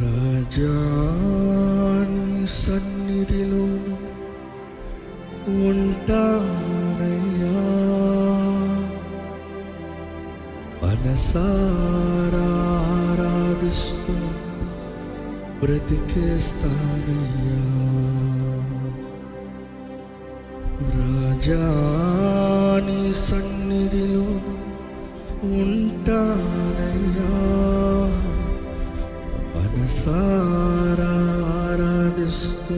రాజా నీ సన్నిధిలోను ఉంటానయ్యా, మనసారా ఆరాధిస్తూ బ్రతికేస్తానయ్యా. రాజా నీ సన్నిధిలోను ఉంటానయ్యా, మనసారా ఆరాధిస్తూ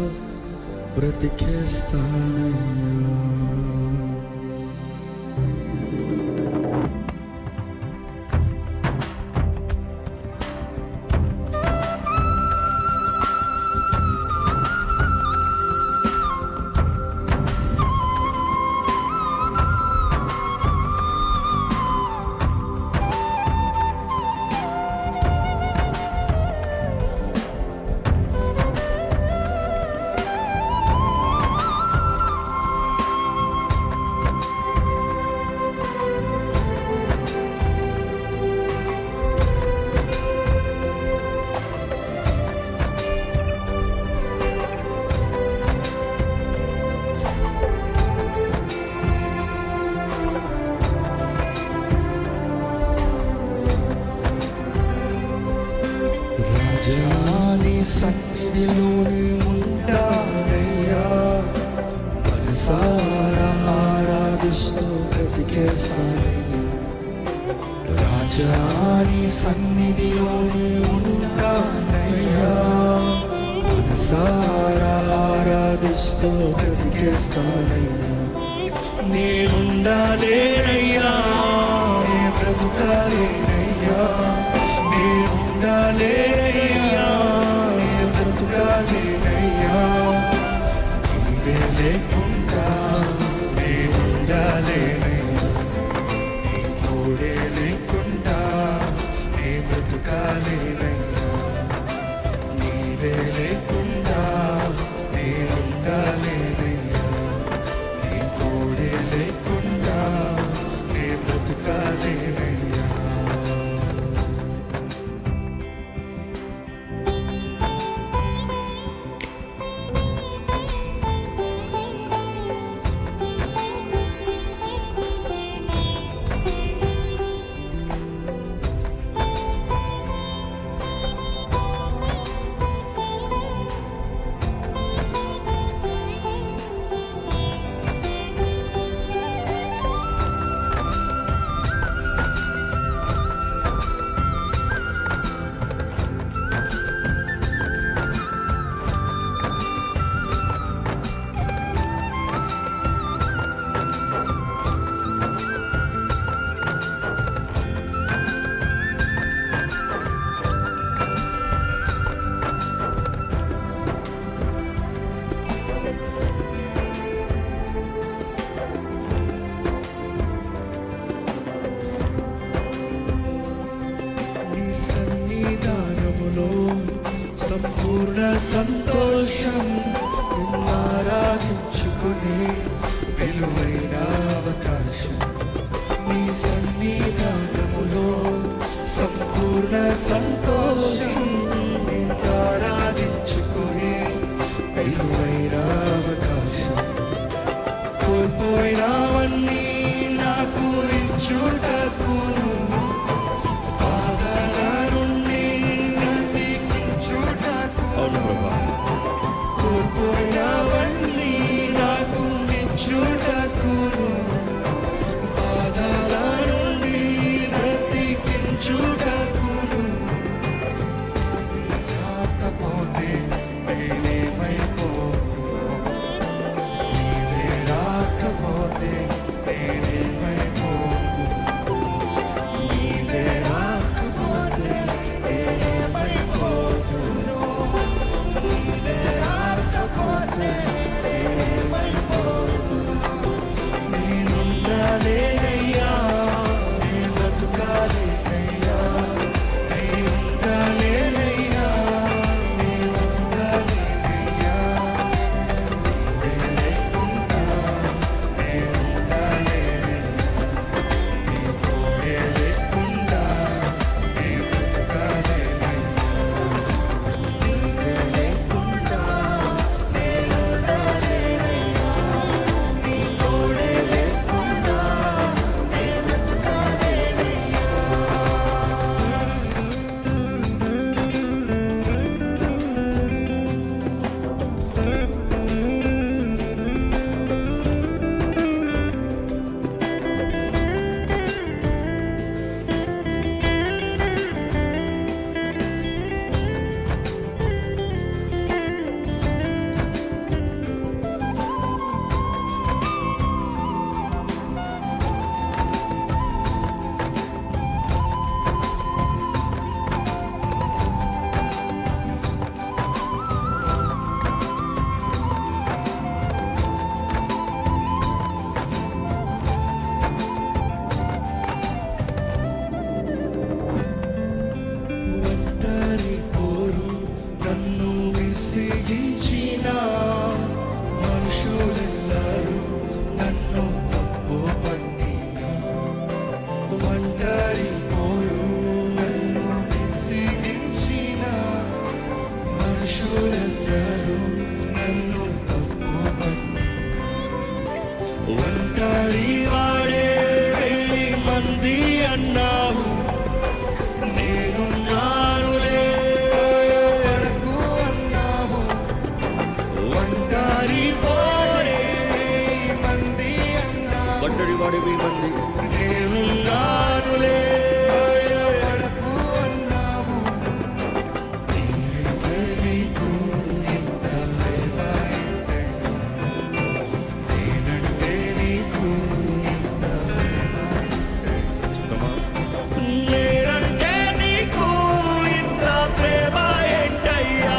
బ్రతికేస్తానయ్యా. నీ సన్నిధిలోనే ఉంటానయ్యా, మనసారా ఆరాధిస్తూ బ్రతికేస్తానయ్యా. రాజా నీ సన్నిధిలోనే ఉంటానయ్యా, మనసారా ఆరాధిస్తూ బ్రతికేస్తానయ్యా. నేనుండాలేనయ్యా, నే బ్రతుకాలేనయ్యా, నేనుండాలేనయ్యా, నే బ్రతుకాలేనయ్యా. నీవే లేకుండా నేనుండాలేనయ్యా, నీ తోడే లేకుండా నే బ్రతుకాలేనయ్యా. నీవే లేకుండా నేనుండాలేనయ్యా, నీ తోడే లేకుండా నే బ్రతుకాలేనయ్యా. సంపూర్ణ సంతోషం, ఆరాధించుకునే విలువైన అవకాశం. నీ సన్నిధానములో సంపూర్ణ సంతోషం, ఆరాధించుకునే విలువైన అవకాశం. కోల్పోయినవన్నీ నాకు ఇచ్చుటకును, కోల్పోయినవన్నీ నాకు ఇచ్చుటకును, బాధల నుండి బ్రతికించుటకును. విసిగించిన మనుషులెల్లరూ నన్ను తప్పు పట్టి ఒంటరి పోరు. నన్ను విసిగించిన మనుషులెల్లరూ నన్ను తప్పు పట్టి ఒంటరి వాడే 1000 మంది అన్నావు, నేనున్నానులే వరకు అన్నావు. ఒంటరి వాడే 1000 మంది అన్నావు, ఒంటరి వాడి 1000 మంది నేనున్నానులే వరకు అన్నావు. నేనంటే నీకు ఎంత ప్రేమ అంటే, నేనంటే నీకు ఎంత ప్రేమ అంటే. చెప్తామా? నేనంటే నీకు ఇంత ప్రేమ ఏంటయ్యా,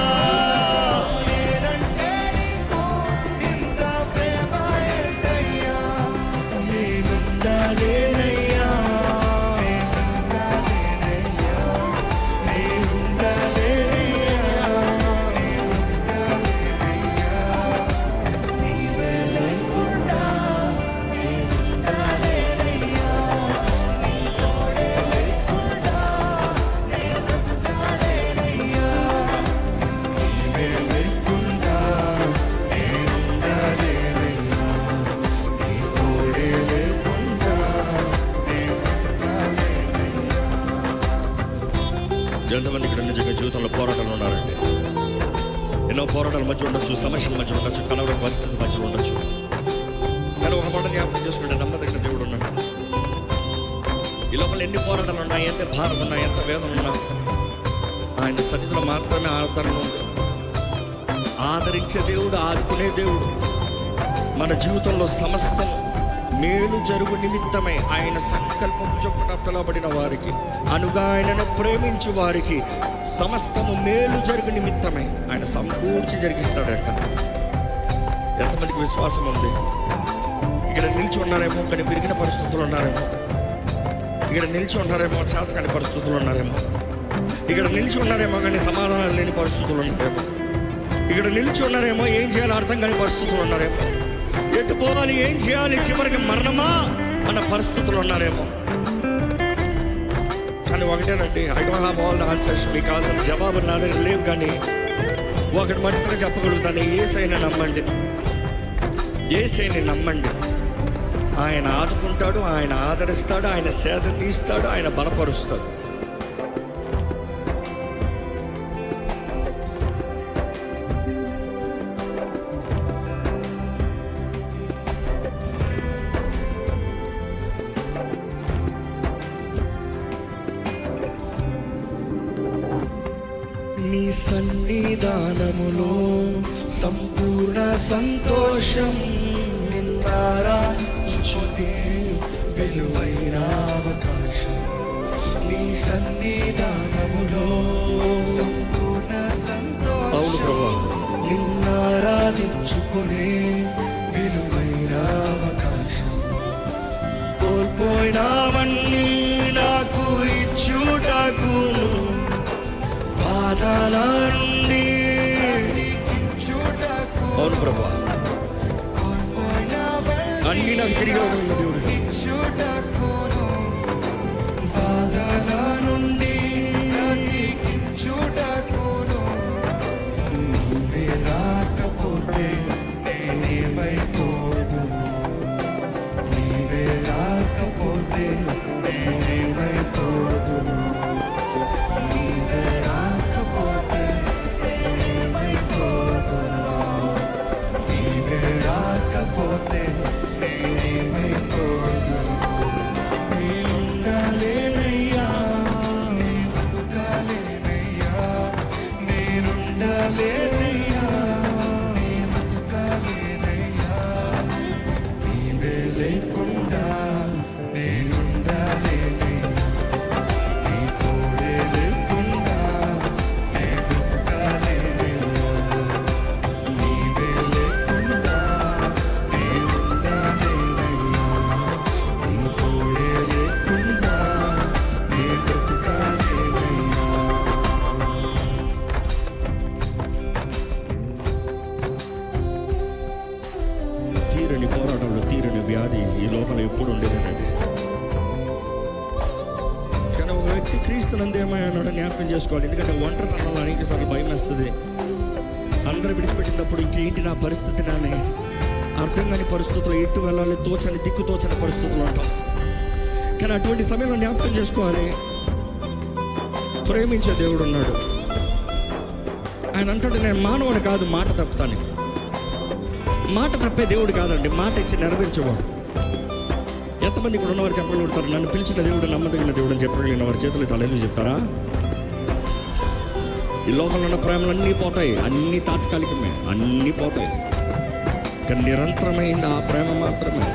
నేనంటే నీకు ఇంత ప్రేమ ఏంటయ్యా. నేనుండాలేనయ్యా, నేనుండాలేనయ్యా, నేనుండాలేనయ్యా, నేనుండాలేనయ్యా. నీవే లేకుండా నేనుండాలేనయ్యా, నీ తోడే లేకుండా నేనుండాలేనయ్యా. నీవే లేకుండా నేనుండాలేనయ్యా, నీ తోడే లేకుండా నేనుండాలేనయ్యా. ఎంతమంది ఇక్కడ నిజంగా జీవితంలో పోరాటాలు ఉన్నారండి? ఎన్నో పోరాటాల మధ్య ఉండొచ్చు, సమస్యల మధ్య ఉండొచ్చు, కలవర పరిస్థితుల మధ్య ఉండొచ్చు. కానీ ఒక మాట జ్ఞాపకం చేసుకుంటే నమ్మదగిన దేవుడు ఉన్నాడు. ఈ లోపల ఎన్ని పోరాటాలు ఉన్నాయి, ఎంత భారం ఉన్నా, ఎంత వేదన ఉన్నా, ఆయన సన్నిధిలో మాత్రమే ఆదరణ ఉంది. ఆదరించే దేవుడు, ఆదుకునే దేవుడు. మన జీవితంలో సమస్తం మేలు జరుగు నిమిత్తమై ఆయన సంకల్పం చొప్పున పిలవబడిన వారికి, అనుగా ఆయనను ప్రేమించు వారికి సమస్తము మేలు జరుగు నిమిత్తమై ఆయన సంపూర్తి జరిగిస్తాడు. ఎంతమందికి విశ్వాసం ఉంది? ఇక్కడ నిలిచి ఉన్నారేమో కానీ విరిగిన పరిస్థితులు ఉన్నారేమో, ఇక్కడ నిలిచి ఉన్నారేమో చేతకాని పరిస్థితులు ఉన్నారేమో, ఇక్కడ నిలిచి ఉన్నారేమో కానీ సమాధానం లేని పరిస్థితులు ఉన్నారేమో, ఇక్కడ నిలిచి ఉన్నారేమో ఏం చేయాలో అర్థం కాని పరిస్థితులు ఉన్నారేమో, ఎటు పోవాలి, ఏం చేయాలి, చివరికి మరణమా అన్న పరిస్థితులు ఉన్నారేమో. కానీ ఒకటేనండి, I don't have all the answers. మీకు కావాల్సిన జవాబు నా దగ్గర లేవు, కానీ ఒకటి మట్టుగా చెప్పగలుగుతాను. యేసయ్యని నమ్మండి, యేసయ్యని నమ్మండి. ఆయన ఆదుకుంటాడు, ఆయన ఆదరిస్తాడు, ఆయన సేద తీస్తాడు, ఆయన బలపరుస్తాడు. నీ సన్నిధానములో సంపూర్ణ సంతోషం, నిన్నారాధించునే విలువైన అవకాశం. నీ సన్నిధానములో సంపూర్ణ అవును సంతోషం, ప్రభువా. నిన్నారాధించుకునే విలువైన అవకాశం. కోల్పోయినవన్నీ నాకు ఇచ్చుటకును, బాధల నుండి బ్రతికించుటకు. అవును ప్రభువా, కోల్పోయినవన్నీ అన్నీ నాకు తిరిగి ఇవ్వగలిగిన దేవుడు. ఇచ్చుటకును, బాధల నుండి బ్రతికించుటకును. నీవే రాకపోతే నేనేమైపోదును, నీవే రాకపోతే నేనేమైపోదును, నీవే రాకపోతే నేనేమైపోదును, నీవే రాకపోతే నేనేమైపోదును. ఉన్నాడో జ్ఞాపకం చేసుకోవాలి. ఎందుకంటే ఒంటరితనంలో అనేకసార్లు భయం వేస్తుంది. అందరూ విడిచిపెట్టినప్పుడు ఇంకేంటి నా పరిస్థితి నానే అర్థం కాని పరిస్థితుల్లో ఎటు వెళ్ళాలి తోచని దిక్కు తోచని పరిస్థితులు ఉంటాం. కానీ అటువంటి సమయంలో జ్ఞాపకం చేసుకోవాలి, ప్రేమించే దేవుడు ఉన్నాడు. ఆయన అంటాడు, నేను మానవుని కాదు మాట తప్పుతానికి. మాట తప్పే దేవుడు కాదండి, మాట ఇచ్చి నెరవేర్చేవాడు. ఎంతమంది ఇక్కడ ఉన్నవారు చెప్పగలుగుతారు, నన్ను పిలిచిన దేవుడు నమ్మదగిన దేవుడు అని చెప్పగలిగిన వారి చేతులు తల చెప్తారా? ఈ లోకంలో ఉన్న ప్రేమలు అన్నీ పోతాయి, అన్నీ తాత్కాలికమే, అన్నీ పోతాయి. కానీ నిరంతరమైంది ఆ ప్రేమ మాత్రమే.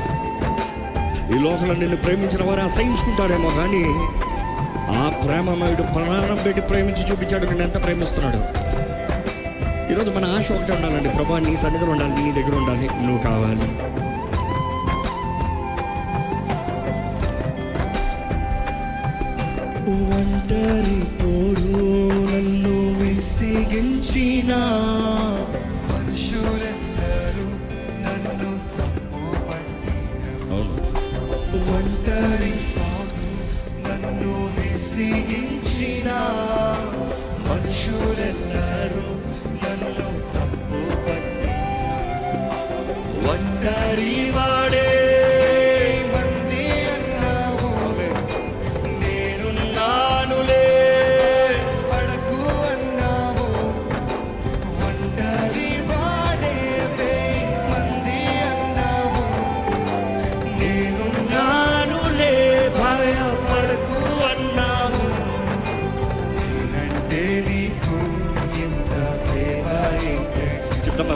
ఈ లోకంలో నిన్ను ప్రేమించిన వారు అసహించుకుంటారేమో, కానీ ఆ ప్రేమమయుడు ప్రాణం పెట్టి ప్రేమించి చూపించాడు నేను ఎంత ప్రేమిస్తున్నాడు. ఈరోజు మన ఆశ ఒకటే ఉండాలండి, ప్రభా నీ సన్నిధిలో ఉండాలి, నీ దగ్గర ఉండాలి, నువ్వు కావాలి. ఒంటరి పోరు నన్ను విసిగించిన మనుషులెల్లరూ నన్ను తప్పు పట్టిన. ఒంటరి పోరు నన్ను విసిగించిన మనుషులెల్లరూ నన్ను తప్పు పట్టిన. ఒంటరి వాడే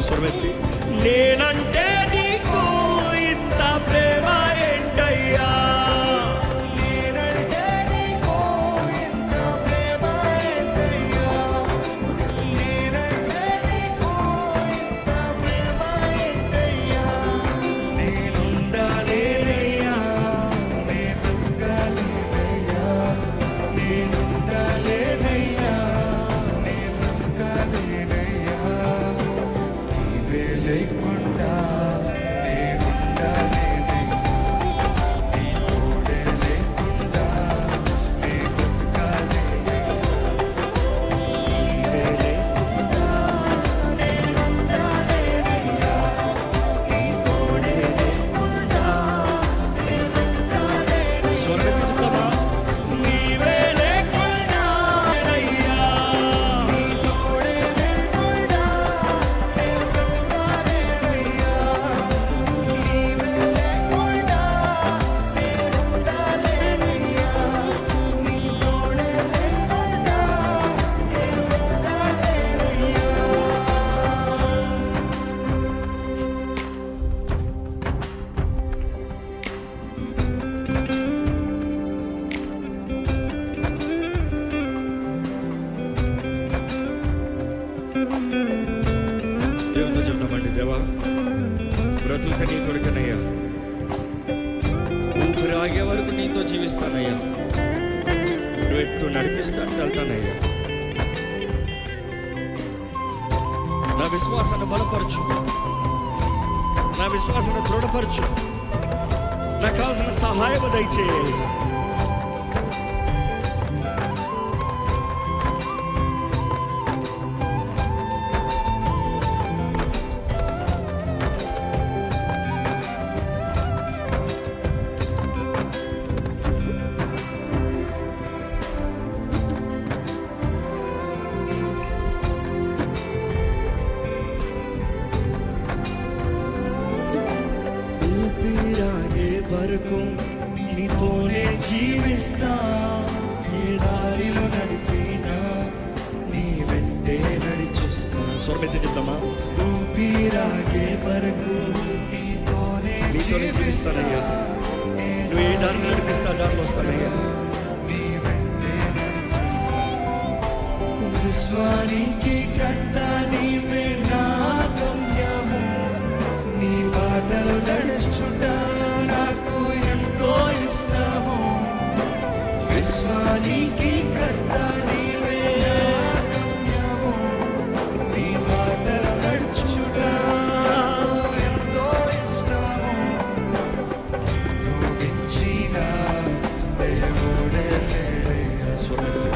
స్వరమెత్తి, నేనంటే నీకు ఇంత ప్రేమ ఏంటయ్యా, నేనంటే నీకు ఇంత ప్రేమ ఏంటయ్యా, నేనంటే నీకు ఇంత ప్రేమ ఏంటయ్యా, నేనుండాలేనయ్యా, నే బ్రతకాలేనయ్యా, నేనుండాలేనయ్యా, నే బ్రతకాలేనయ్యా, లేకుండా నేనుండాలేనయ్యా, నీ తోడే లేకుండా నే బ్రతకాలేనయ్యా, నీవే లేకుండా నేనుండాలేనయ్యా, నీ తోడే లేకుండా నే బ్రతకాలేనయ్యా. స్వరమెత్తి చెప్తామా? నీవే లేకుండా అయ్యా, నీ తోడే లేకుండా నే బ్రతకాలేనయ్యా, నీవే లేకుండా నేనుండాలేనయ్యా, నీ తోడే లేకుండా నే బ్రతకాలేనయ్యా. దేవునితో చెప్తామండి, దేవా బ్రతుకుతా నీ కొరకనయ్యా, ఊపిరి ఆగే వరకు నీతో జీవిస్తానయ్యా, నువ్వు ఎట్టు నడిపిస్తాను వెళ్తానయ్యా. నా విశ్వాసాన్ని బలపరచు, నా విశ్వాసాన్ని దృఢపరచు, నాకు కావాల్సిన సహాయం దయచేయి. ఊపిరాగే వరకు నీతోనే జీవిస్తా, ఏ దారిలో నడిపినా నీ వెంటే నడిచొస్తా. స్వరమెత్తి చెప్తామా? ఊపిరాగే వరకు నీతోనే జీవిస్తానయ్యా, నువ్వు ఏ దారిలో నడిపిస్తా దారిలో వస్తానయ్యా. నీ వెంటే నడిచొస్తా. విశ్వానికి కర్త నీవే నా గమ్యము, నీ బాటలు నడుచుట నాకు ఎంతో ఇష్టము. విశ్వానికి కర్త నీవే నా గమ్యము, నీ బాటలు నడుచుట నాకు ఎంతో ఇష్టము. నువ్విచ్చిన దేవుడే లేడయ్యా, స్వరమెత్తి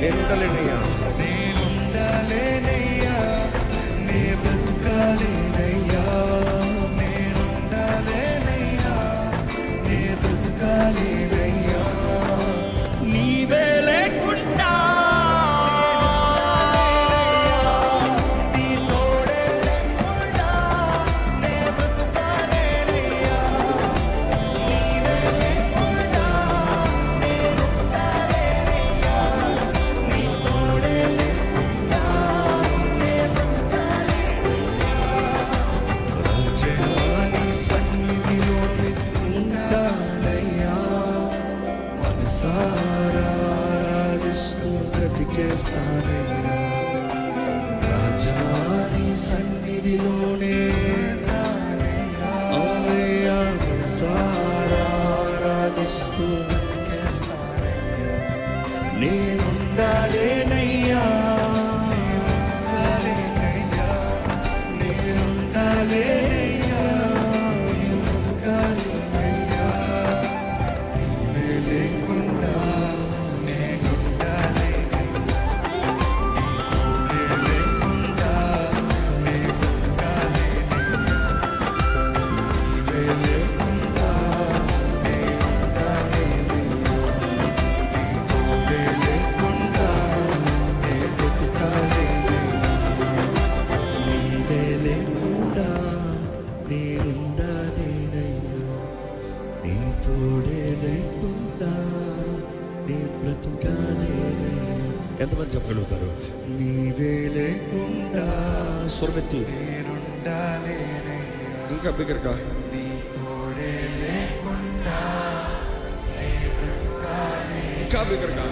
నేను ఉండలేనయ్యా, నేనుండలేనయ్యా, నే బ్రతకాలేనయ్యా, నేనుండలేనయ్యా, నే బ్రతకాలేనయ్యా, నీవే లేకుండా నీ తోడే లేకుండా నే బ్రతకాలేనయ్యా, నీవే లేకుండా నేనుండలేనయ్యా, నీ తోడే లేకుండా నే బ్రతకాలేనయ్యా, రాజాని సన్నిధిలోనే ఉంటానయ్యా, మనసారా ఆరాధిస్తూ బ్రతికేస్తానయ్యా, రాజాని సన్నిధిలోనే అవునయ్యా, మనసారా ఆరాధిస్తూ బ్రతికేస్తానయ్యా, నేనుండాలేనయ్యా, నేనుండాలేనయ్యా, నేనుండాలేనయ్యా, నేనుండాలేనయ్యా, నీవే లేకుండా నేనుండాలేనయ్యా, నీ తోడే లేకుండా నే బ్రతకాలేనయ్యా, నీవే లేకుండా నేనుండాలేనయ్యా, నీ తోడే లేకుండా నే బ్రతకాలేనయ్యా, నీవే లేకుండా నేనుండాలేనయ్యా, నీ తోడే లేకుండా నే బ్రతకాలేనయ్యా. ఎంతమంది చెప్పగలుగుతారు? నీవే లేకుండా స్వరమెత్తి నేనుండాలేనయ్యా, ఇంకా బిగ్గరగా. నీ తోడే లేకుండా నే బ్రతకాలేనయ్యా, ఇంకా బిగ్గరగా.